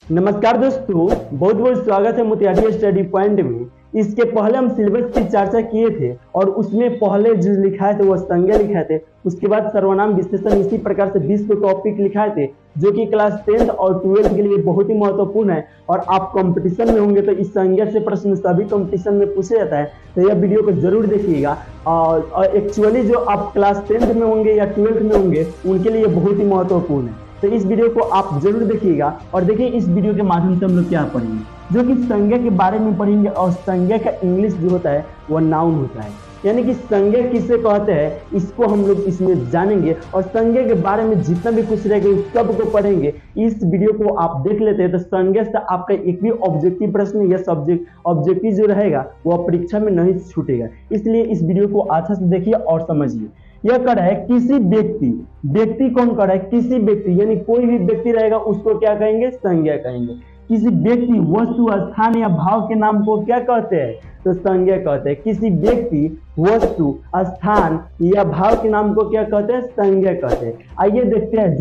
नमस्कार दोस्तों, बहुत बहुत स्वागत है मोतिहारी स्टडी पॉइंट में। इसके पहले हम सिलेबस की चर्चा किए थे और उसमें पहले जो लिखाए थे वो संज्ञा लिखाए थे। उसके बाद सर्वनाम विशेषण इसी प्रकार से 20 को टॉपिक लिखाए थे जो कि क्लास 10th और 12th के लिए बहुत ही महत्वपूर्ण है। और आप कंपटीशन में होंगे तो इस संज्ञा से प्रश्न सभी कंपटीशन में पूछा जाता है, तो यह वीडियो को जरूर देखिएगा। और एक्चुअली जो आप क्लास 10th में होंगे या 12th में होंगे उनके लिए बहुत ही महत्वपूर्ण है, तो इस वीडियो को आप जरूर देखिएगा। और देखिए इस वीडियो के माध्यम से हम लोग क्या पढ़ेंगे, जो कि संज्ञा के बारे में पढ़ेंगे। और संज्ञा का इंग्लिश जो होता है वो नाउन होता है, यानी कि संज्ञा किसे कहते हैं इसको हम लोग इसमें जानेंगे। और संज्ञा के बारे में जितना भी कुछ रहेगा उस सब को पढ़ेंगे। इस वीडियो को आप देख लेते हैं तो संज्ञा से आपका एक भी ऑब्जेक्टिव प्रश्न या सब्जेक्ट ऑब्जेक्टिव जो रहेगा वो परीक्षा में नहीं छूटेगा। इसलिए इस वीडियो को अच्छा से देखिए और समझिए। यह कर है किसी व्यक्ति कौन कर है, किसी व्यक्ति यानी कोई भी व्यक्ति रहेगा उसको क्या कहेंगे, संज्ञा कहेंगे। किसी व्यक्ति, वस्तु, स्थान या भाव के नाम को क्या कहते हैं, तो संज्ञा कहते हैं। किसी व्यक्ति, वस्तु, स्थान या भाव के नाम को क्या कहते हैं, संज्ञा कहते हैं। आइए देखते हैं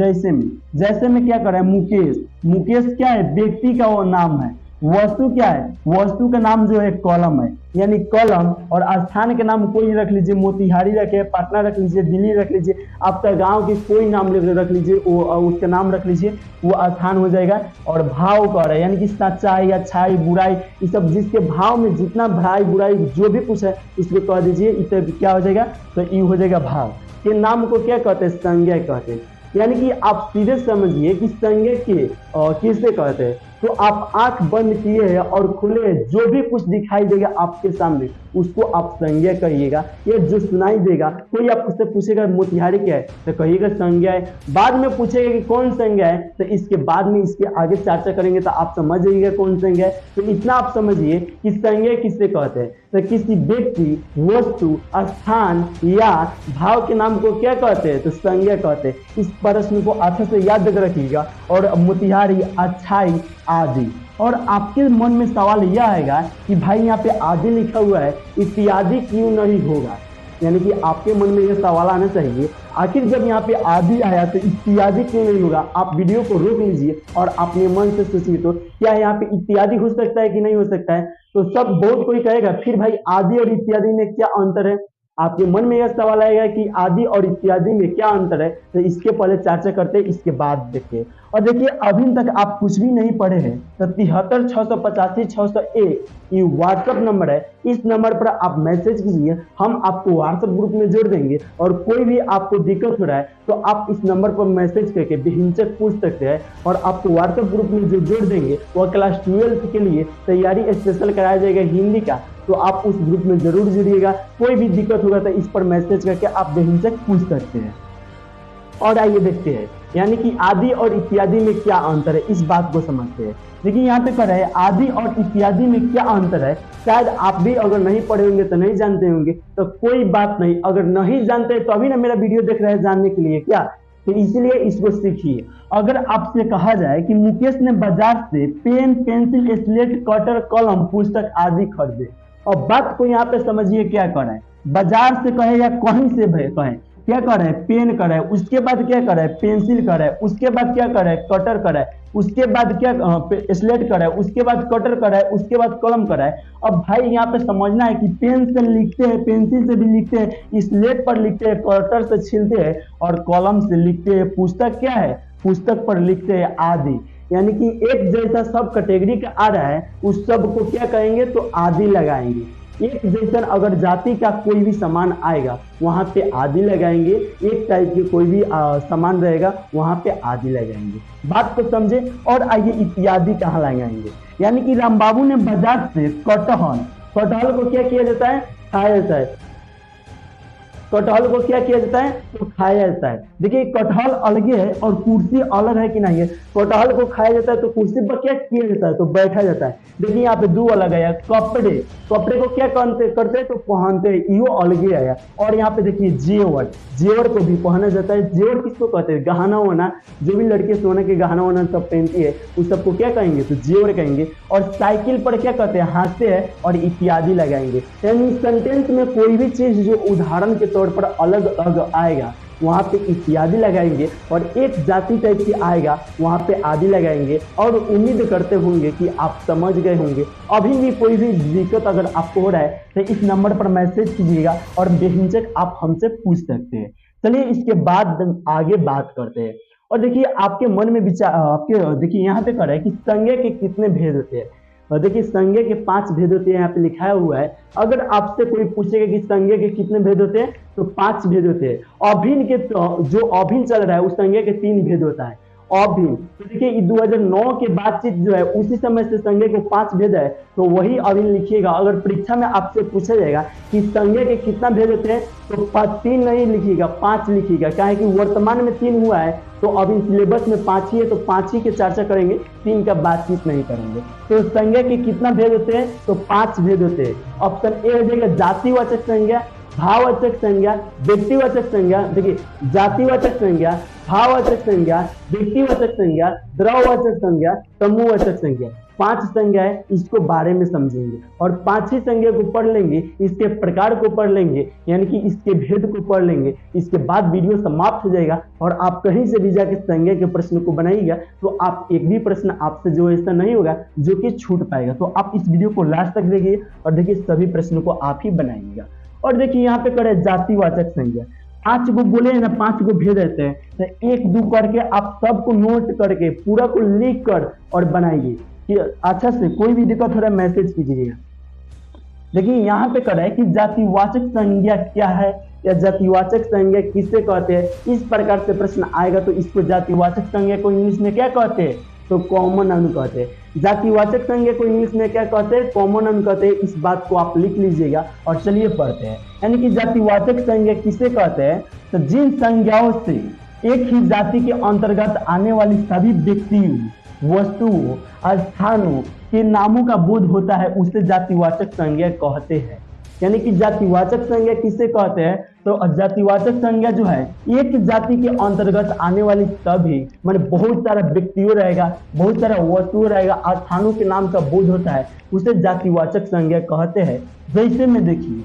जैसे में क्या कर रहा है मुकेश क्या है, व्यक्ति का वो नाम है। वस्तु क्या है, वस्तु का नाम जो है कलम है, यानी कलम। और स्थान के नाम कोई रख लीजिए, मोतिहारी रखे, पटना रख लीजिए, दिल्ली रख लीजिए, आपका गांव की कोई नाम रख लीजिए, उसका नाम रख लीजिए, वो स्थान हो जाएगा। और भाव का है यानी कि सच्चाई, अच्छाई, बुराई, ये सब जिसके भाव में जितना भलाई बुराई जो भी कुछ है इसको कह दीजिए, इसे क्या हो जाएगा, तो ये हो जाएगा भाव। के नाम को क्या कहते हैं, संज्ञा कहते हैं। यानी कि आप सीधे समझिए कि संज्ञा के किसे कहते हैं। तो आप आंख बंद किए हैं और खुले जो भी कुछ दिखाई देगा आपके सामने उसको आप संज्ञा कहिएगा। ये जो सुनाई देगा, कोई आपसे पूछेगा मोतिहारी क्या है तो कहिएगा संज्ञा है। बाद में पूछेगा कि कौन संज्ञा है तो इसके बाद में इसके आगे चर्चा करेंगे तो आप समझ जाइएगा कौन संज्ञा है। तो इतना आप समझिए कि संज्ञा किससे कहते हैं, तो किसी व्यक्ति, वस्तु, स्थान या भाव के नाम को क्या कहते हैं, तो संज्ञा कहते हैं। इस प्रश्न को अच्छे से याद रखिएगा। और मोतिहारी, अच्छाई, आदि। और आपके मन में सवाल यह आएगा कि भाई यहाँ पे आदि लिखा हुआ है, इत्यादि क्यों नहीं होगा। यानी कि आपके मन में यह सवाल आना चाहिए, आखिर जब यहाँ पे आदि आया तो इत्यादि क्यों नहीं होगा। आप वीडियो को रोक लीजिए और अपने मन से सोचिए तो क्या यहाँ पे इत्यादि हो सकता है कि नहीं हो सकता है। तो सब बहुत कोई कहेगा फिर भाई आदि और इत्यादि में क्या अंतर है। आपके मन में यह सवाल आएगा कि आदि और इत्यादि में क्या अंतर है, तो इसके पहले चर्चा करते हैं, इसके बाद देखिए। और देखिए अभी तक आप कुछ भी नहीं पढ़े हैं तो 73 685 601 ये व्हाट्सएप नंबर है। इस नंबर पर आप मैसेज कीजिए, हम आपको व्हाट्सएप ग्रुप में जोड़ देंगे। और कोई भी आपको दिक्कत हो रहा है तो आप इस नंबर पर मैसेज करके बेहिचक पूछ सकते हैं और आपको व्हाट्सएप ग्रुप में जो जोड़ देंगे वह क्लास 12th के लिए तैयारी स्पेशल कराया जाएगा हिंदी का। तो आप उस ग्रुप में जरूर जुड़िएगा। कोई भी दिक्कत होगा तो इस पर मैसेज करके आप बेहिचक पूछ सकते हैं। और आइए देखते हैं यानी कि आदि और इत्यादि में क्या अंतर है, इस बात को समझते हैं। देखिए यहाँ पे कर रहे हैं आदि और इत्यादि में क्या अंतर है। शायद आप भी अगर नहीं पढ़े होंगे तो नहीं जानते होंगे, तो कोई बात नहीं, अगर नहीं जानते तो अभी ना मेरा वीडियो देख रहे हैं जानने के लिए क्या, तो इसलिए इसको सीखिए। अगर आपसे कहा जाए कि मुकेश ने बाजार से पेन, पेंसिल, स्लेट, कटर, कलम, पुस्तक आदि खरीदे, और बात को यहाँ पे समझिए क्या कर रहा है, बाजार से कहे या कहीं से कहे, क्या कर रहा है, पेन कर रहा है, उसके बाद क्या कर रहा है, पेंसिल कर रहा है, उसके बाद क्या कर रहा है, कटर कर रहा है, उसके बाद क्या स्लेट कर रहा है, उसके बाद कटर कर रहा है, उसके बाद कलम कर रहा है। अब भाई यहाँ पे समझना है कि पेन से लिखते हैं, पेंसिल से भी लिखते हैं, स्लेट पर लिखते हैं, कटर से छीलते हैं और कलम से लिखते हैं। पुस्तक क्या है, पुस्तक पर लिखते हैं आदि। यानी कि एक जैसा सब कैटेगरी का आ रहा है उस सब को क्या कहेंगे, तो आदि लगाएंगे। एक जैसा अगर जाति का कोई भी सामान आएगा वहां पे आदि लगाएंगे, एक टाइप के कोई भी सामान रहेगा वहां पे आदि लगाएंगे। बात को समझे। और आइए इत्यादि कहाँ लगाएंगे, यानी कि राम बाबू ने बाजार से कटहल को क्या किया जाता है, खाया जाता है। कटहल को क्या किया जाता है, तो खाया जाता है। देखिए कटहल अलग है और कुर्सी अलग है कि नहीं है। कटहल को खाया जाता है तो कुर्सी पर क्या किया जाता है, तो बैठा जाता है। देखिए यहाँ पे दो अलग है। कपड़े को क्या करते हैं, तो पहनते हैं, यो अलग ही आया। और यहाँ पे देखिए जेवर को भी पहना जाता है। जेवर किसको कहते हैं, गहना वना, जो भी लड़के सोने के गहना वना सब पहनती है उस सबको क्या कहेंगे, तो जेवर कहेंगे। और साइकिल पर क्या कहते हैं, हंसते हैं और इत्यादि लगाएंगे। यानी सेंटेंस में कोई भी चीज जो उदाहरण के तौर पर अलग अलग आएगा वहाँ पे इत्यादि लगाएंगे, और एक जाति टाइप की आएगा वहाँ पे आदि लगाएंगे। और उम्मीद करते होंगे कि आप समझ गए होंगे। अभी भी कोई भी दिक्कत अगर आपको हो रहा है तो इस नंबर पर मैसेज कीजिएगा और बेहिचक आप हमसे पूछ सकते हैं। चलिए इसके बाद आगे बात करते हैं। और देखिए आपके मन में विचार, आपके देखिए यहाँ पे कर रहा है कि संज्ञा के कितने भेद होते हैं। और देखिए संज्ञा के 5 भेद होते हैं, यहाँ पे लिखाया हुआ है। अगर आपसे कोई पूछेगा कि संज्ञा के कितने भेद होते हैं तो 5 भेद होते हैं। अभिन्न के जो अभिन्न चल रहा है उस संज्ञा के 3 भेद होता है। अभिन्न तो देखिए 2009 के बातचीत जो है उसी समय से संज्ञा के 5 भेद है, तो वही अभिन्न लिखिएगा। अगर परीक्षा में आपसे पूछा जाएगा कि संज्ञा के कितना भेद होते हैं तो 3 नहीं लिखिएगा, 5 लिखिएगा। क्या है कि वर्तमान में 3 हुआ है तो अभी सिलेबस में 5 ही है, तो 5 ही के चर्चा करेंगे, 3 का बातचीत नहीं करेंगे। तो संज्ञा के कितना भेद होते हैं तो 5 भेद होते हैं। ऑप्शन ए हो जाएगा जातिवाचक संज्ञा, भाववाचक संज्ञा, व्यक्तिवाचक संज्ञा। देखिए जातिवाचक संज्ञा, भाववाचक संज्ञा, व्यक्तिवाचक संज्ञा, द्रववाचक संज्ञा, समूहवाचक संज्ञा। 5 संज्ञा है, इसको बारे में समझेंगे और 5 ही संज्ञा को पढ़ लेंगे, इसके प्रकार को पढ़ लेंगे, यानी कि इसके भेद को पढ़ लेंगे। इसके बाद वीडियो समाप्त हो जाएगा और आप कहीं से भी जाके संज्ञा के प्रश्न को बनाइएगा तो आप एक भी प्रश्न आपसे जो ऐसा नहीं होगा जो कि छूट पाएगा। तो आप इस वीडियो को लास्ट तक देखिए और देखिए सभी प्रश्नों को आप ही बनाइएगा। और देखिए यहाँ पे करे जातिवाचक संज्ञा, 5 को बोले हैं ना, 5 को भेद देते हैं, तो 1 2 करके आप सबको नोट करके पूरा को लिख कर और बनाइए कि अच्छा से। कोई भी दिक्कत हो रहा है मैसेज कीजिएगा। देखिए यहाँ पे कर रहा है कि जातिवाचक संज्ञा क्या है या जातिवाचक संज्ञा किसे कहते हैं, इस प्रकार से प्रश्न आएगा। तो इसको जातिवाचक संज्ञा को इंग्लिश में क्या कहते हैं तो कॉमन नाउन कहते हैं। जातिवाचक संज्ञा को इंग्लिश में क्या कहते हैं कॉमन नाउन कहते हैं। इस बात को आप लिख लीजिएगा और चलिए पढ़ते हैं। यानी कि जातिवाचक संज्ञा किसे कहते हैं तो जिन संज्ञाओं से एक ही जाति के अंतर्गत आने वाली सभी व्यक्तियों, वस्तुओं, स्थानों के नामों का बोध होता है उसे जातिवाचक संज्ञा कहते हैं। यानी कि जातिवाचक संज्ञा किसे कहते हैं तो जातिवाचक संज्ञा जो है एक जाति के अंतर्गत आने वाली सभी, मतलब बहुत सारा व्यक्तियों रहेगा, बहुत सारा वस्तुओं रहेगा, स्थानों के नाम का बोध होता है, उसे जातिवाचक संज्ञा कहते हैं। जैसे में देखिए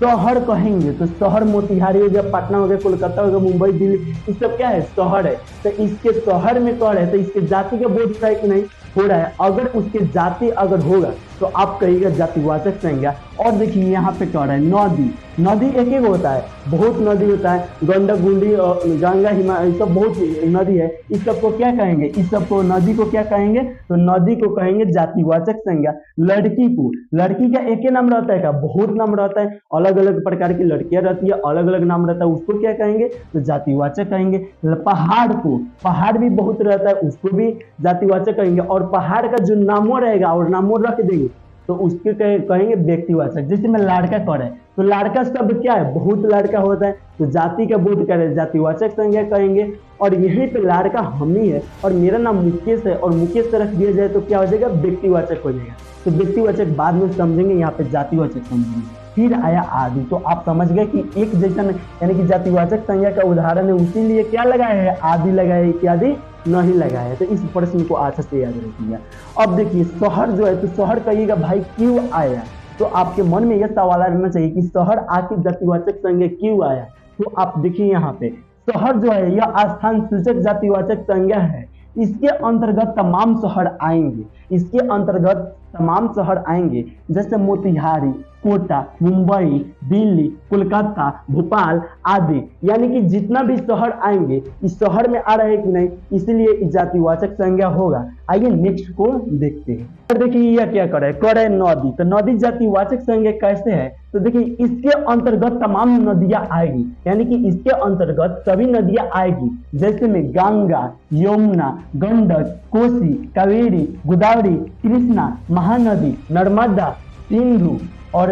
शहर कहेंगे तो शहर मोतिहारी हो गया, पटना हो गया, कोलकाता हो गया, मुंबई, दिल्ली, ये सब क्या है शहर है। तो इसके शहर में कह रहे हैं तो इसके जाति का बोध हो रहा है कि नहीं हो रहा है। अगर उसके जाति अगर होगा तो आप कहिएगा जातिवाचक संज्ञा। और देखिए यहाँ पे कह रहा है नदी, नदी एक एक होता है, बहुत नदी होता है, गंडक, गुंडी, गंगा, हिमालय, सब बहुत नदी है। इस सबको क्या कहेंगे, इस सबको नदी को क्या कहेंगे तो नदी को कहेंगे जातिवाचक संज्ञा। लड़की को, लड़की का एक ही नाम रहता है क्या, बहुत नाम रहता है, अलग अलग प्रकार की लड़कियां रहती है, अलग अलग नाम रहता है, उसको क्या कहेंगे तो जातिवाचक कहेंगे। पहाड़ को, पहाड़ भी बहुत रहता है, उसको भी जातिवाचक कहेंगे। और पहाड़ का जो नामो रहेगा और नामो रख देंगे तो उसके कहेंगे व्यक्तिवाचक। जैसे मैं लड़का कह रहा है तो लड़का शब्द क्या है, बहुत लड़का होता है, तो जाति का बोध करें जातिवाचक संज्ञा कहेंगे। और यहीं पे लड़का हम ही है और मेरा नाम मुकेश है और मुकेश से रख दिया जाए तो क्या हो जाएगा व्यक्तिवाचक हो जाएगा। तो व्यक्तिवाचक बाद में समझेंगे, यहाँ पे जातिवाचक समझेंगे। फिर आया आदि, तो आप समझ गए कि एक जैसा यानी कि जातिवाचक संज्ञा का उदाहरण है, उसीलिए क्या लगाया है आदि लगाया, इत्यादि नहीं लगाया है। तो इस प्रश्न को अच्छा से याद रखिएगा। अब देखिए शहर जो है तो शहर कहिएगा भाई क्यों आया, तो आपके मन में यह सवाल रहना चाहिए कि शहर आखिर जातिवाचक संज्ञा क्यों आया। तो आप देखिए यहाँ पे शहर जो है यह स्थान सूचक जातिवाचक संज्ञा है। इसके अंतर्गत तमाम शहर आएंगे, इसके अंतर्गत तमाम शहर आएंगे जैसे मोतिहारी, कोटा, मुंबई, दिल्ली, कोलकाता, भोपाल आदि। यानी कि जितना भी शहर आएंगे इस शहर में आ रहे कि नहीं, इसलिए जातिवाचक संज्ञा होगा। आइए नेक्स्ट को देखते हैं। और देखिए यह क्या करे नदी, तो नदी जातिवाचक संज्ञा कैसे है तो देखिए इसके अंतर्गत तमाम नदियां आएगी, यानी कि इसके अंतर्गत सभी नदियां आएगी। जैसे में गंगा, यमुना, गंडक, कोसी, कावेरी, गोदावरी, कृष्णा, महानदी, नर्मदा, सिंधु और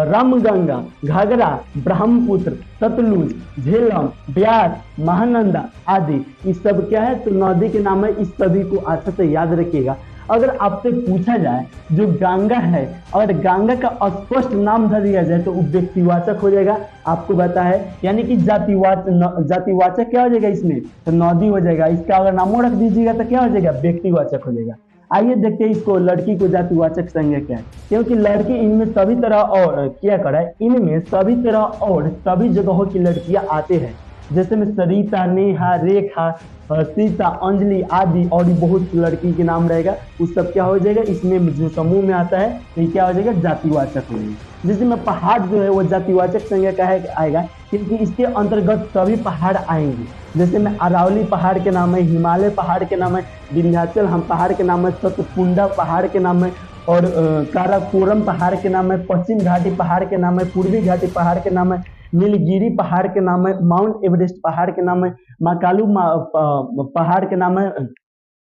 रामगंगा, घाघरा, ब्रह्मपुत्र, सतलुज, झेलम, ब्यास, महानंदा आदि। इस सब क्या है तो नदी के नाम है। इस सभी को अच्छे से याद रखिएगा। अगर आपसे पूछा जाए जो गंगा है, अगर गंगा का स्पष्ट नाम धर दिया जाए तो वो व्यक्तिवाचक हो जाएगा, आपको पता है। यानी कि जातिवाचक क्या हो जाएगा इसमें तो नदी हो जाएगा। इसका अगर नामो रख दीजिएगा तो क्या हो जाएगा व्यक्तिवाचक हो जाएगा। आइए देखते हैं इसको लड़की को जातिवाचक संज्ञा क्या है, क्योंकि लड़की इनमें सभी तरह और क्या करा है, इनमें सभी तरह और सभी जगहों की लड़कियां आते हैं। जैसे में सरिता, नेहा, रेखा, सीता, अंजलि आदि और भी बहुत लड़की के नाम रहेगा, उस सब क्या हो जाएगा, इसमें जो समूह में आता है तो ये क्या हो जाएगा, जातिवाचक हो जाएगा। जैसे में पहाड़ जो है वो जातिवाचक संज्ञा का है आएगा, क्योंकि इसके अंतर्गत सभी पहाड़ आएंगे। जैसे में अरावली पहाड़ के नाम है, हिमालय पहाड़ के नाम है, विंध्याचल हम पहाड़ के नाम है, सतपुंडा पहाड़ के नाम है, और काराकोरम पहाड़ के नाम है, पश्चिम घाटी पहाड़ के नाम है, पूर्वी घाटी पहाड़ के नाम है, नीलगिरी पहाड़ के नाम है, माउंट एवरेस्ट पहाड़ के नाम है, माकालू पहाड़ के नाम है,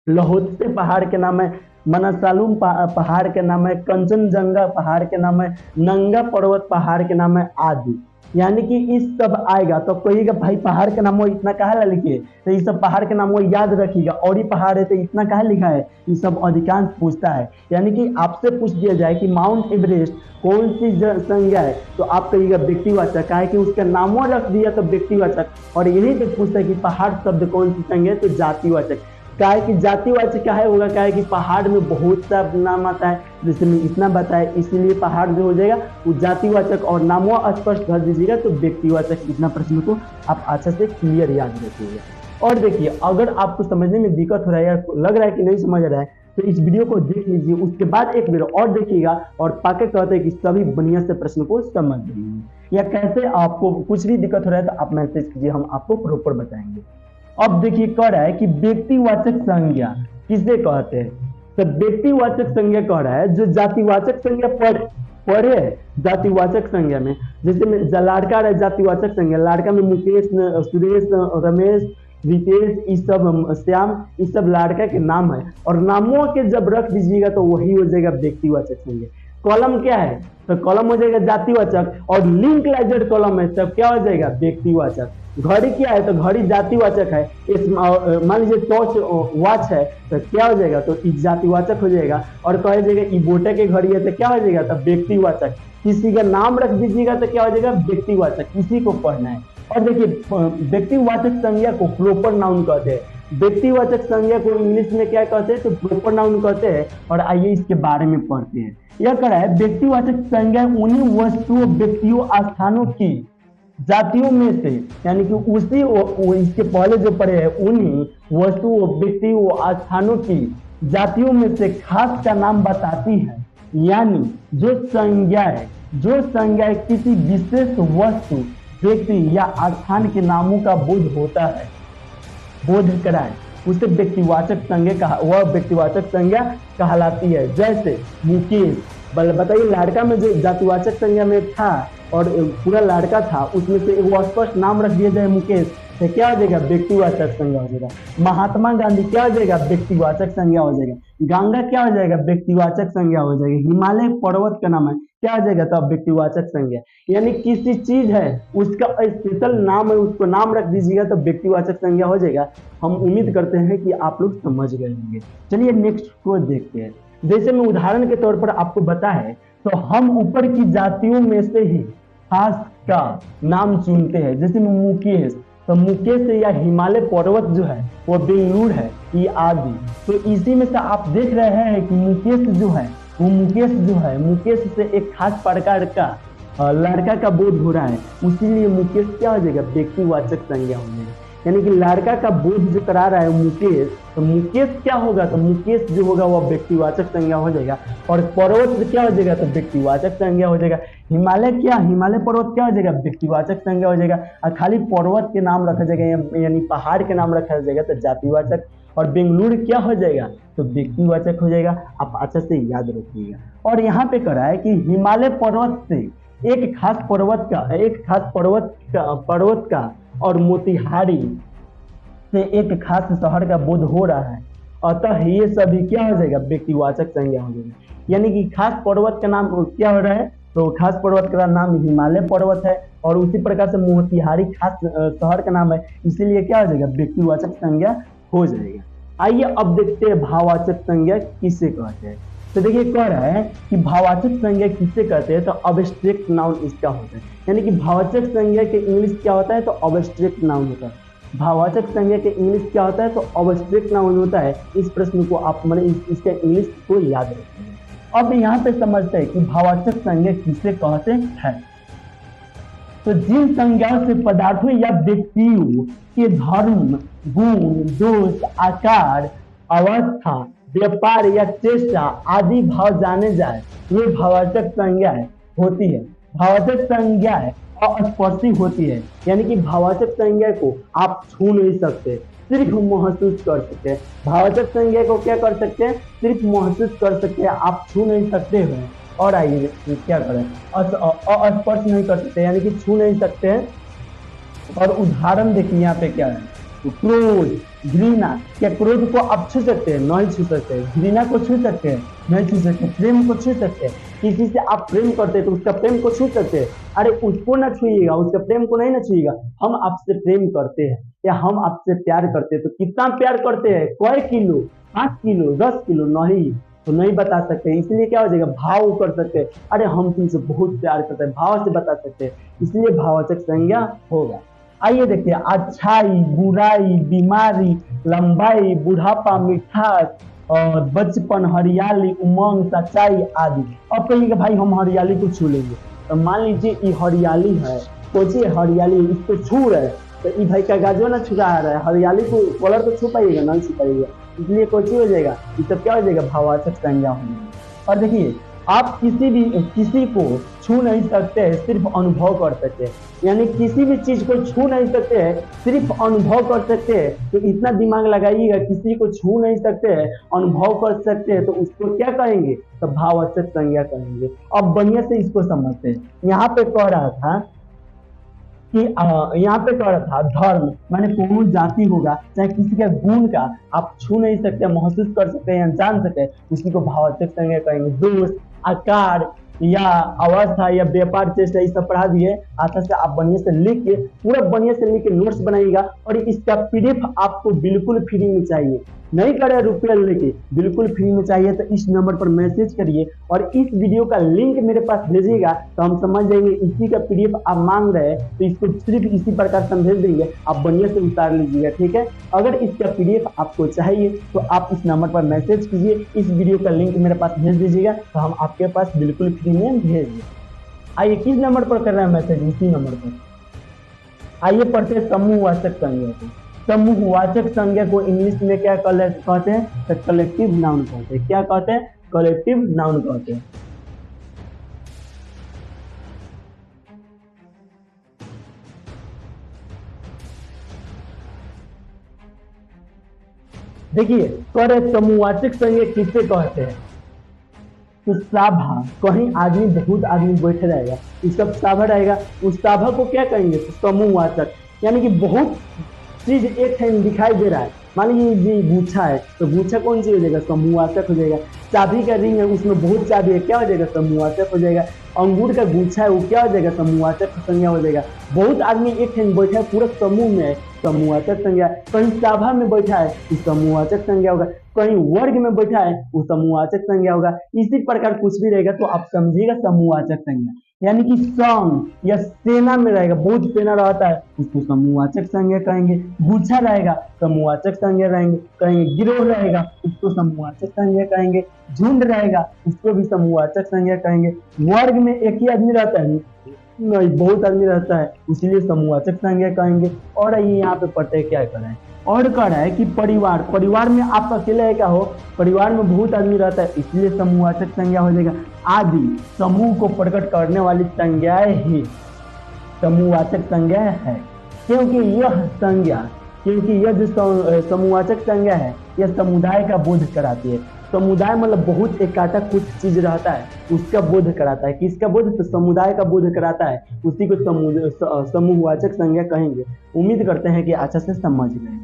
लाहौल पहाड़ के नाम है, मनसालूम पहाड़ के नाम है, कंचनजंगा पहाड़ के नाम है, नंगा पर्वत पहाड़ के नाम है आदि। यानी कि इस सब आएगा तो कहिएगा भाई पहाड़ के नाम वो इतना कहा लिखिए, तो ये सब पहाड़ के नाम वो याद रखिएगा, और ही पहाड़ है तो इतना कहा लिखा है, ये सब अधिकांश पूछता है। यानी कि आपसे पूछ दिया जाए कि माउंट एवरेस्ट कौन सी संज्ञा है, तो आप कहिएगा व्यक्तिवाचक, का है कि उसका नामों रख दिया तो व्यक्तिवाचक, और यही तक पूछता है कि पहाड़ शब्द कौन सी संज्ञा है, तो जातिवाचक। क्या है कि जातिवाचक क्या है होगा, क्या है कि पहाड़ में बहुत सा नाम आता है, जैसे मैं इतना बताया, इसीलिए पहाड़ जो हो जाएगा वो जातिवाचक, और नामों स्पष्ट कर दीजिएगा तो व्यक्तिवाचक। इतना प्रश्न को आप अच्छा से क्लियर याद रखिएगा। और देखिए अगर आपको समझने में दिक्कत हो रहा है या लग रहा है कि नहीं समझ रहा है, तो इस वीडियो को देख लीजिए, उसके बाद एक वीडियो और देखिएगा, और पाके कहते हैं कि सभी बढ़िया से प्रश्न को समझ लीजिए। या कैसे आपको कुछ भी दिक्कत हो रहा है तो आप मैसेज कीजिए, हम आपको प्रॉपर बताएंगे। अब देखिए कह रहा है कि व्यक्तिवाचक संज्ञा किसे कहते हैं, तो व्यक्तिवाचक संज्ञा कह रहा है जो जातिवाचक संज्ञा पढ़े जातिवाचक संज्ञा में, जैसे में लाड़का रहे जातिवाचक संज्ञा, लाड़का में मुकेश, सुरेश, रमेश, रितेश, इस सब श्याम, इस सब लाड़का के नाम है, और नामों के जब रख दीजिएगा तो वही हो जाएगा व्यक्तिवाचक संज्ञा। कॉलम क्या है, तो कॉलम हो जाएगा जातिवाचक, और लिंक लाइजेड कॉलम है तब क्या हो जाएगा व्यक्तिवाचक। घड़ी क्या है, तो घड़ी जातिवाचक है, इस मान लीजिए टॉर्च वॉच है तो क्या हो जाएगा, तो जातिवाचक हो जाएगा। और कहा जाएगा इबोटा की घड़ी है तो क्या हो जाएगा, तो व्यक्तिवाचक। किसी का नाम रख दीजिएगा तो क्या हो जाएगा व्यक्तिवाचक, किसी को पढ़ना है। और देखिए व्यक्तिवाचक संज्ञा को प्रॉपर नाउन कहते हैं, व्यक्तिवाचक संज्ञा को इंग्लिश में क्या कहते हैं, तो प्रॉपर नाउन कहते हैं। और आइए इसके बारे में पढ़ते हैं। यह कह रहा है व्यक्तिवाचक संज्ञा उन्हीं वस्तुओं, व्यक्तियों, स्थानों की जातियों में से, यानी कि उसी इसके पहले जो पढ़े हैं उन्हीं वस्तुओं, व्यक्तियों, स्थानों की जातियों में से खास का नाम बताती है। यानी जो संज्ञा किसी विशेष वस्तु, व्यक्ति या स्थान के नामों का बोध कराए, उसे व्यक्तिवाचक संज्ञा वह व्यक्तिवाचक संज्ञा कहलाती है। जैसे मुकेश, बताइए लड़का में जो जातिवाचक संज्ञा में था और पूरा लड़का था, उसमें से वो स्पष्ट नाम रख दिया जाए मुकेश, तो क्या हो जाएगा व्यक्तिवाचक संज्ञा हो जाएगा। महात्मा गांधी क्या हो जाएगा व्यक्तिवाचक संज्ञा हो जाएगा। गंगा क्या हो जाएगा व्यक्तिवाचक संज्ञा हो जाएगी। हिमालय पर्वत का नाम है क्या हो जाएगा, तब व्यक्तिवाचक संज्ञा। यानी किसी चीज है उसका स्पेशल नाम है, उसको नाम रख दीजिएगा तो व्यक्तिवाचक संज्ञा हो जाएगा। हम उम्मीद करते हैं कि आप लोग समझ गए होंगे। चलिए नेक्स्ट को देखते हैं। जैसे मैं उदाहरण के तौर पर आपको बता है, तो हम ऊपर की जातियों में से ही खास का नाम चुनते हैं। जैसे मुकेश, तो मुकेश या हिमालय पर्वत जो है वो बेंगलुरु है, ये आदि। तो इसी में से आप देख रहे हैं कि मुकेश जो है मुकेश से एक खास प्रकार का लड़का का बोध हो रहा है, इसीलिए मुकेश क्या हो जाएगा व्यक्तिवाचक संज्ञा हो जाएगा। यानी कि लड़का का बोध जो करा रहा है मुकेश, तो मुकेश क्या होगा, तो मुकेश जो होगा वह व्यक्तिवाचक संज्ञा हो जाएगा। और पर्वत क्या हो जाएगा, तो व्यक्तिवाचक संज्ञा हो जाएगा। हिमालय पर्वत क्या हो जाएगा व्यक्तिवाचक संज्ञा हो जाएगा। और खाली पर्वत के नाम रखा जाएगा, यानी पहाड़ के नाम रखा जाएगा तो जातिवाचक। और बेंगलुरु क्या हो जाएगा, तो व्यक्तिवाचक हो जाएगा। आप अच्छा से याद रखिएगा। और यहाँ पे कह रहा है कि हिमालय पर्वत से एक खास पर्वत का और मोतिहारी से एक खास शहर का बोध हो रहा है, अतः ये सभी क्या हो जाएगा व्यक्तिवाचक संज्ञा हो जाएगा। यानी कि खास पर्वत का नाम क्या हो रहा है, तो खास पर्वत का नाम हिमालय पर्वत है, और उसी प्रकार से मोतिहारी खास शहर का नाम है, इसीलिए क्या हो जाएगा व्यक्तिवाचक संज्ञा हो जाएगा। आइए अब देखते हैं भाववाचक संज्ञा किसे कहते हैं। तो देखिए कह रहा है कि भाववाचक संज्ञा किसे कहते हैं, तो अब्स्ट्रैक्ट नाउन इसका होता है। यानी कि भाववाचक संज्ञा के इंग्लिश क्या होता है, तो अब्स्ट्रैक्ट नाउन होता है। भाववाचक संज्ञा के इंग्लिश क्या होता है, तो अब्स्ट्रैक्ट नाउन होता है। इस प्रश्न को आप इसके इंग्लिश को याद रखेंगे। अब यहाँ पे समझते हैं कि भाववाचक संज्ञा किसे कहते हैं। तो तो जिन संज्ञाओं से पदार्थों या व्यक्तियों के धर्म, गुण, दोष, आकार, अवस्था, व्यापार या चेष्टा आदि भाव जाने जाए, ये भावाचक संज्ञाएं होती है। भावाचक संज्ञाएं अस्पर्शी होती है, यानी कि भावाचक संज्ञा को आप छू नहीं सकते, सिर्फ महसूस कर सकते हैं। भावाचक संज्ञा को क्या कर सकते हैं? सिर्फ महसूस कर सकते हैं, आप छू नहीं सकते हैं। और आइए क्या करें, अस्पर्श नहीं कर सकते यानी कि छू नहीं सकते हैं। और उदाहरण देखिए यहाँ पे क्या है, क्रोध, घृणा। क्या क्रोध को आप छू सकते हैं? नहीं छू सकते। घृणा को छू सकते हैं? नहीं छू सकते। प्रेम को छू सकते हैं? किसी से आप प्रेम करते हैं तो उसका प्रेम को छू सकते हैं? अरे उसको ना छूइएगा, उसके प्रेम को नहीं ना छूइएगा। हम आपसे प्रेम करते हैं या हम आपसे प्यार करते हैं तो कितना प्यार करते हैं, कई किलो, 5 किलो, 10 किलो, नहीं तो नहीं बता सकते। इसलिए क्या हो जाएगा, भाव कर सकते हैं, अरे हम तुमसे बहुत प्यार करते हैं, भाव से बता सकते हैं, इसलिए भावाचक संज्ञा होगा। आइए देखिए, अच्छाई, बुराई, बीमारी, लंबाई, बुढ़ापा, मिठास और बचपन, हरियाली, उमंग, सच्चाई आदि। अब कहिएगा भाई हम हरियाली को छू लेंगे, तो मान लीजिए ये हरियाली है, सोचिए हरियाली, इसको छू रहे हैं तो ये भाई का गाजो ना छुड़ा रहा है, हरियाली को कलर तो छू पाइएगा? नहीं छू पाइएगा, इसलिए कोची हो जाएगा, ये सब क्या हो जाएगा, भावाचक संज्ञा होंगे। और देखिए आप किसी को छू नहीं सकते हैं, सिर्फ अनुभव कर सकते हैं, यानी किसी भी चीज को छू नहीं सकते हैं, सिर्फ अनुभव कर सकते हैं। तो इतना दिमाग लगाइएगा, किसी को छू नहीं सकते हैं, अनुभव कर सकते हैं, तो उसको क्या कहेंगे, तो भावाचक संज्ञा कहेंगे। अब बढ़िया से इसको समझते हैं। यहाँ पे कह रहा था कि यहाँ पे कह रहा था धर्म माने कोनो जाति होगा, चाहे किसी का गुण का आप छू नहीं सकते, महसूस कर सकते हैं या जान सकते हैं, उसी को भावाचक संज्ञा कहेंगे। दोष, आकार या अवस्था या व्यापार, चेष्टा, ये सब पढ़ा दिए। आता से आप बढ़िया से लिख के, पूरा बढ़िया से लिख के नोट्स बनाइएगा। और इसका पीडीएफ आपको बिल्कुल फ्री में चाहिए, नहीं करे रुपया लेके, बिल्कुल फ्री में चाहिए तो इस नंबर पर मैसेज करिए और इस वीडियो का लिंक मेरे पास भेजिएगा, तो हम समझ जाएंगे इसी का पीडीएफ आप मांग रहे हैं, तो इसको सिर्फ इसी प्रकार से हम भेज देंगे, आप बढ़िया से उतार लीजिएगा, ठीक है। अगर इसका पीडीएफ आपको चाहिए तो आप इस नंबर पर मैसेज कीजिए, इस वीडियो का लिंक मेरे पास भेज दीजिएगा, तो हम आपके पास बिल्कुल फ्री में भेज देंगे। आइए किस नंबर पर कर रहे हैं मैसेज, इसी नंबर पर। आइए पढ़ते हैं समूहवाचक संज्ञा को। समूहवाचक संज्ञा को इंग्लिश में क्या कहते हैं, तो कलेक्टिव नाउन कहते हैं। क्या कहते हैं, कलेक्टिव नाउन कहते हैं। देखिए करे समूहवाचक संज्ञा किससे कहते हैं, तो सभा, कहीं आदमी बहुत आदमी बैठे रहेगा, इस सब सभा रहेगा, उस सभा को क्या कहेंगे, तो समूहवाचक। यानी कि बहुत चीज एक टाइम दिखाई दे रहा है, मान लीजिए ये गुच्छा है तो गुच्छा कौन सी हो जाएगा, समूहवाचक हो जाएगा। चाबी का रिंग है, उसमें बहुत चाबी है, क्या हो जाएगा, समूहवाचक हो जाएगा। अंगूर का गुच्छा है, वो क्या हो जाएगा, समूहवाचक संज्ञा हो जाएगा। बहुत आदमी एक टाइम बैठा है, पूरा समूह में है, समूहवाचक संज्ञा। कहीं सभा में बैठा है, वो समूहवाचक संज्ञा होगा। कहीं वर्ग में बैठा है, वो समूहवाचक संज्ञा होगा। इसी प्रकार कुछ भी रहेगा तो आप समझिएगा समूहवाचक संज्ञा। यानी कि संघ या सेना में रहेगा, बहुत सेना रहता है, उसको समूहवाचक संज्ञा कहेंगे। गुच्छा रहेगा, समूहवाचक संज्ञा रहेंगे, कहेंगे। गिरोह रहेगा, उसको समूहवाचक संज्ञा कहेंगे। झुंड रहेगा, उसको भी समूहवाचक संज्ञा कहेंगे। वर्ग में एक ही आदमी रहता है, नहीं बहुत आदमी रहता है, इसीलिए समूहवाचक संज्ञा कहेंगे। और ये यहाँ पे पढ़ते हैं क्या कर रहे हैं, और कह रहा है कि परिवार, परिवार में आप अकेले है क्या हो, परिवार में बहुत आदमी रहता है, इसलिए समूहवाचक संज्ञा हो जाएगा। आदि समूह को प्रकट करने वाली संज्ञाएं ही समूहवाचक संज्ञा है, क्योंकि यह संज्ञा, क्योंकि यह जो समूहवाचक संज्ञा है यह समुदाय का बोध कराती है। समुदाय मतलब बहुत इकट्ठा कुछ चीज रहता है, उसका बोध कराता है। किसका बोध, तो समुदाय का बोध कराता है, उसी को समूहवाचक संज्ञा कहेंगे। उम्मीद करते हैं कि अच्छा से समझ गए।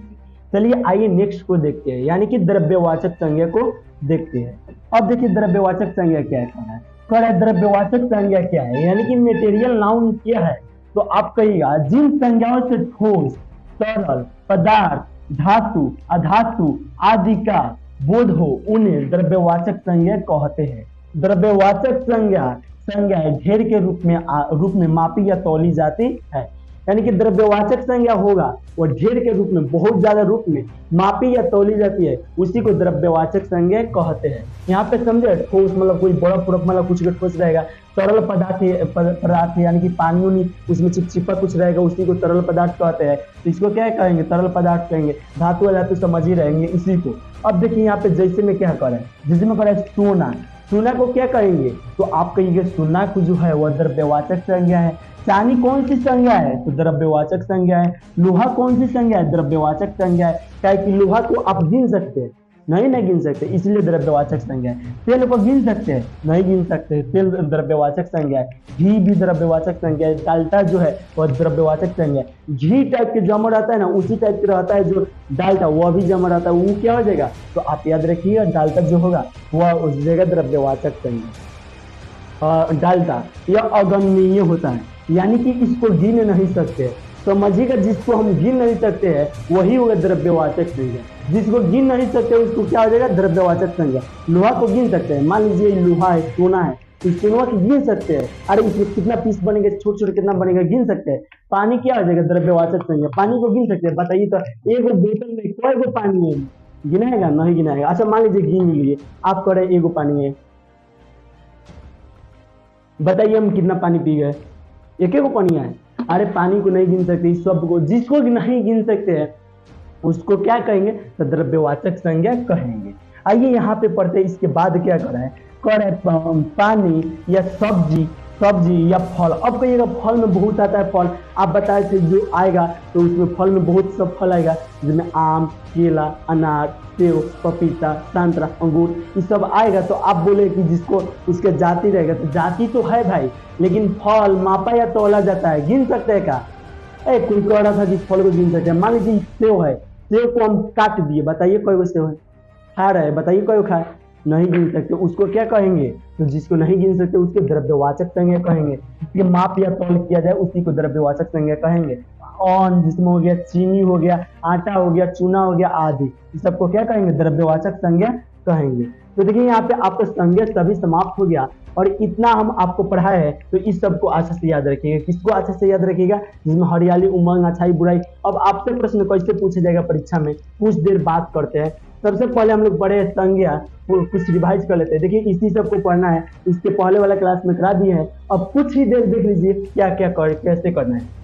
चलिए आइए नेक्स्ट को देखते हैं, यानी कि द्रव्यवाचक संज्ञा को देखते हैं। अब देखिए द्रव्यवाचक संज्ञा क्या है, कह रहा है द्रव्यवाचक संज्ञा क्या है, यानी कि मेटेरियल नाउन क्या है। तो आप कहिएगा जिन संज्ञाओं से ठोस, तरल, पदार्थ, धातु, अधातु आदि का बोध हो उन्हें द्रव्यवाचक संज्ञा कहते हैं। द्रव्यवाचक संज्ञा ढेर के रूप में मापी या तौली जाती है। यानी कि द्रव्यवाचक संज्ञा होगा वो ढेर के रूप में, बहुत ज्यादा रूप में मापी या तौली जाती है, उसी को द्रव्यवाचक संज्ञा कहते हैं। यहाँ पे समझे, ठोस मतलब कोई बर्फ मतलब कुछ ठोस रहेगा, तरल पदार्थ यानी कि पानी उनी उसमें चिपचिपा कुछ रहेगा, उसी को तरल पदार्थ कहते हैं। तो इसको क्या कहेंगे, तरल पदार्थ कहेंगे। धातु धातु समझ ही रहेंगे इसी को। अब देखिए यहाँ पे जैसे में क्या करें, जैसे में करें सोना, सोना को क्या कहेंगे, तो आप कहेंगे सोना को जो है वह द्रव्यवाचक संज्ञा है। चांदी कौन सी संज्ञा है, तो द्रव्यवाचक संज्ञा है। लोहा कौन सी संज्ञा है, द्रव्यवाचक संज्ञा है। क्या कि लोहा को आप गिन सकते हैं, नहीं गिन सकते, इसलिए द्रव्यवाचक संज्ञा है। तेल को गिन सकते हैं, नहीं गिन सकते, तेल द्रव्यवाचक संज्ञा है। घी भी द्रव्यवाचक संज्ञा है। डाल्टा जो है वह द्रव्यवाचक संज्ञा है। घी टाइप के जमा रहता है ना, उसी टाइप के रहता है जो डाल्टा, वह भी जमा रहता है, वो क्या हो जाएगा, तो आप याद रखिएगा डाल्टा जो होगा वह उस जगह द्रव्यवाचक संज्ञा। डाल्टा यह अगणनीय होता है, यानी कि इसको गिन नहीं सकते। समझिएगा, जिसको हम गिन नहीं सकते हैं वही होगा द्रव्यवाचक संज्ञा। जिसको गिन नहीं सकते उसको क्या हो जाएगा, द्रव्यवाचक संज्ञा। लोहा को गिन सकते हैं, मान लीजिए लोहा है, सोना है, तो सोना को गिन सकते हैं, अरे इसमें कितना पीस बनेगा, छोटे छोटे कितना बनेगा, गिन सकते हैं। पानी क्या हो जाएगा, द्रव्यवाचक संज्ञा। पानी को गिन सकते हैं। बताइए तो एक बोतल में कई पानी है, गिनाएगा, नहीं गिनाएगा। अच्छा मान लीजिए गिन लिए, आप कह रहे एगो पानी है, बताइए हम कितना पानी पी गए, एक पानी है। अरे पानी को नहीं गिन सकते, इस सब को, जिसको नहीं गिन सकते हैं उसको क्या कहेंगे, तो द्रव्यवाचक संज्ञा कहेंगे। आइए यहाँ पे पढ़ते हैं, इसके बाद क्या कर रहे हैं, पानी या सब्जी या फल। अब कहिएगा फल में बहुत आता है फल, आप बताए थे जो आएगा, तो उसमें फल में बहुत सब फल आएगा, जिसमें आम, केला, अनार, सेब, पपीता, संतरा, अंगूर, ये सब आएगा। तो आप बोले कि जिसको उसके जाति रहेगा, तो जाति तो है भाई, लेकिन फल मापा या तौला जाता है, गिन सकते हैं क्या? कोई कह रहा था कि फल को गिन सकते हैं। मान लीजिए सेब है, सेब को हम काट दिए, बताइए कई गो सेब है, खा रहे हैं, बताइए कई खाए, नहीं गिन सकते, उसको क्या कहेंगे, तो जिसको नहीं गिन सकते उसके द्रव्यवाचक संज्ञा कहेंगे। इसके माप या तौल किया जाए उसी को द्रव्यवाचक संज्ञा कहेंगे। अन्न जिसमें हो गया, चीनी हो गया, आटा हो गया, चूना हो गया आदि, इस सबको क्या कहेंगे, द्रव्यवाचक संज्ञा कहेंगे। तो देखिए यहाँ पे आपका संज्ञा सभी समाप्त हो गया, और इतना हम आपको पढ़ाए हैं, तो इस सबको अच्छे से याद रखिएगा। किसको अच्छे से याद रखिएगा, जिसमें हरियाली, उमंग, अच्छाई, बुराई। अब आपसे प्रश्न कैसे पूछा जाएगा परीक्षा में, कुछ देर बात करते हैं। सबसे पहले हम लोग पढ़े संज्ञा, कुछ रिवाइज कर लेते हैं। देखिए इसी सबको पढ़ना है, इसके पहले वाला क्लास में करा दिए हैं। अब कुछ ही देर देख लीजिए क्या क्या कैसे करना है।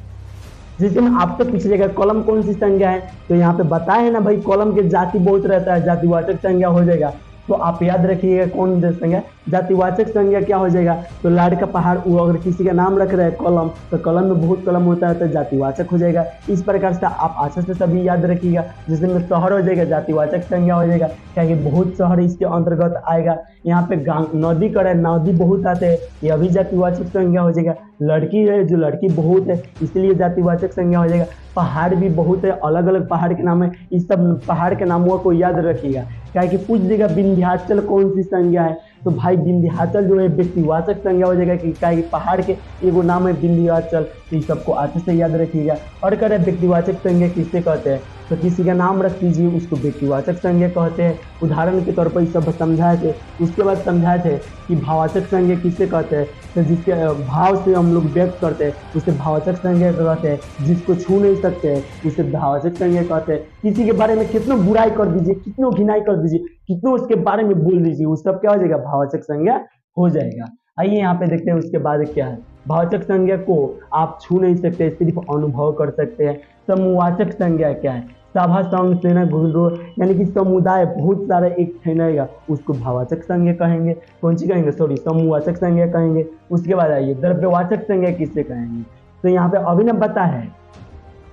जिसमें आपसे पूछा जाएगा कॉलम कौन सी संज्ञा है, तो यहाँ पे बताए है ना भाई, कॉलम के जाति बहुत रहता है, जातिवाचक संज्ञा हो जाएगा। तो आप याद रखिएगा कौन संज्ञा, जातिवाचक संज्ञा क्या हो जाएगा, तो लाड़ का पहाड़, वो अगर किसी का नाम रख रहे हैं कॉलम, तो कॉलम में बहुत कॉलम होता है, तो जातिवाचक हो जाएगा। इस प्रकार से आप अच्छे से सभी याद रखिएगा। जिसमें शहर हो जाएगा, जातिवाचक संज्ञा हो जाएगा, क्या बहुत शहर इसके अंतर्गत आएगा। यहाँ पे नदी का है, नदी बहुत आते हैं, यह भी जातिवाचक संज्ञा हो जाएगा। लड़की है, जो लड़की बहुत है, इसलिए जातिवाचक संज्ञा हो जाएगा। पहाड़ भी बहुत है, अलग अलग पहाड़ के नाम है, इस सब पहाड़ के नामों को याद रखिएगा। क्या कि पूछ देगा विंध्याचल कौन सी संज्ञा है, तो भाई विंध्याचल जो है व्यक्तिवाचक संज्ञा हो जाएगा, कि क्या पहाड़ के एगो नाम है विंध्याचल। तो इस सबको अच्छे से याद रखिएगा। और कह रहे व्यक्तिवाचक संज्ञा किससे कहते हैं, तो किसी का नाम रख दीजिए, उसको व्यक्तिवाचक संज्ञा कहते हैं। उदाहरण के तौर पर इस सब समझाए थे। उसके बाद समझाए थे कि भाववाचक संज्ञा किससे कहते हैं, तो जिसके भाव से हम लोग व्यक्त करते हैं उसे भाववाचक संज्ञा कहते हैं। जिसको छू नहीं सकते हैं उसे भाववाचक संज्ञा कहते हैं। किसी के बारे में कितना बुराई कर दीजिए, कितना घिनाई कर दीजिए, कितना उसके बारे में बोल दीजिए, उस सब क्या हो जाएगा, भाववाचक संज्ञा हो जाएगा। आइए यहाँ पे देखते हैं उसके बाद क्या है। भाववाचक संज्ञा को आप छू नहीं सकते, सिर्फ अनुभव कर सकते हैं। समूहवाचक संज्ञा क्या है, सभा, संघ, सेना, गुरुद्रोह, यानी कि समुदाय बहुत सारा एक ठहरेगा, उसको भाववाचक संज्ञा कहेंगे। कौन सी कहेंगे, सॉरी, समूहवाचक संज्ञा कहेंगे। उसके बाद आइए द्रव्यवाचक संज्ञा किससे कहेंगे, तो यहाँ पे अभिनव बता है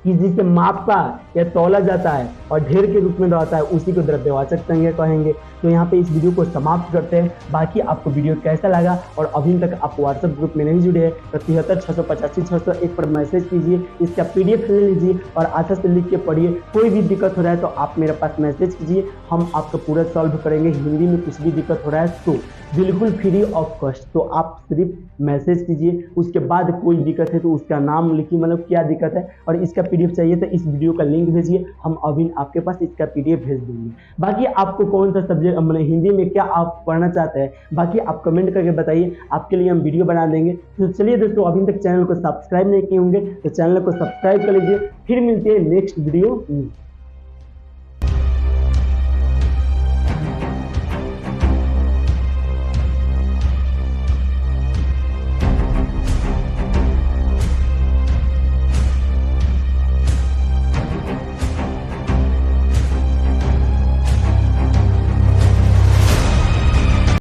कि जिसे मापा या तौला जाता है और ढेर के रूप में रहता है, उसी को द्रव्यवाचक संज्ञा कहेंगे। तो यहाँ पे इस वीडियो को समाप्त करते हैं। बाकी आपको वीडियो कैसा लगा, और अभी तक आप व्हाट्सएप ग्रुप में नहीं जुड़े हैं तो 73 685 601 पर मैसेज कीजिए, इसका PDF ले लीजिए और अच्छा से लिख के पढ़िए। कोई भी दिक्कत हो रहा है तो आप मेरे पास मैसेज कीजिए, हम आपका पूरा सॉल्व करेंगे। हिंदी में कुछ भी दिक्कत हो रहा है तो बिल्कुल फ्री ऑफ कॉस्ट, तो आप सिर्फ मैसेज कीजिए। उसके बाद कोई दिक्कत है तो उसका नाम लिखिए, मतलब क्या दिक्कत है, और इसका PDF चाहिए तो इस वीडियो का लिंक भेजिए, हम अभी आपके पास इसका PDF भेज देंगे। बाकी आपको कौन सा सब्जेक्ट मैंने हिंदी में क्या आप पढ़ना चाहते हैं, बाकी आप कमेंट करके बताइए, आपके लिए हम वीडियो बना देंगे। तो चलिए दोस्तों, अभी तक चैनल को सब्सक्राइब नहीं किए होंगे तो चैनल को सब्सक्राइब कर लीजिए। फिर मिलते हैं नेक्स्ट वीडियो में।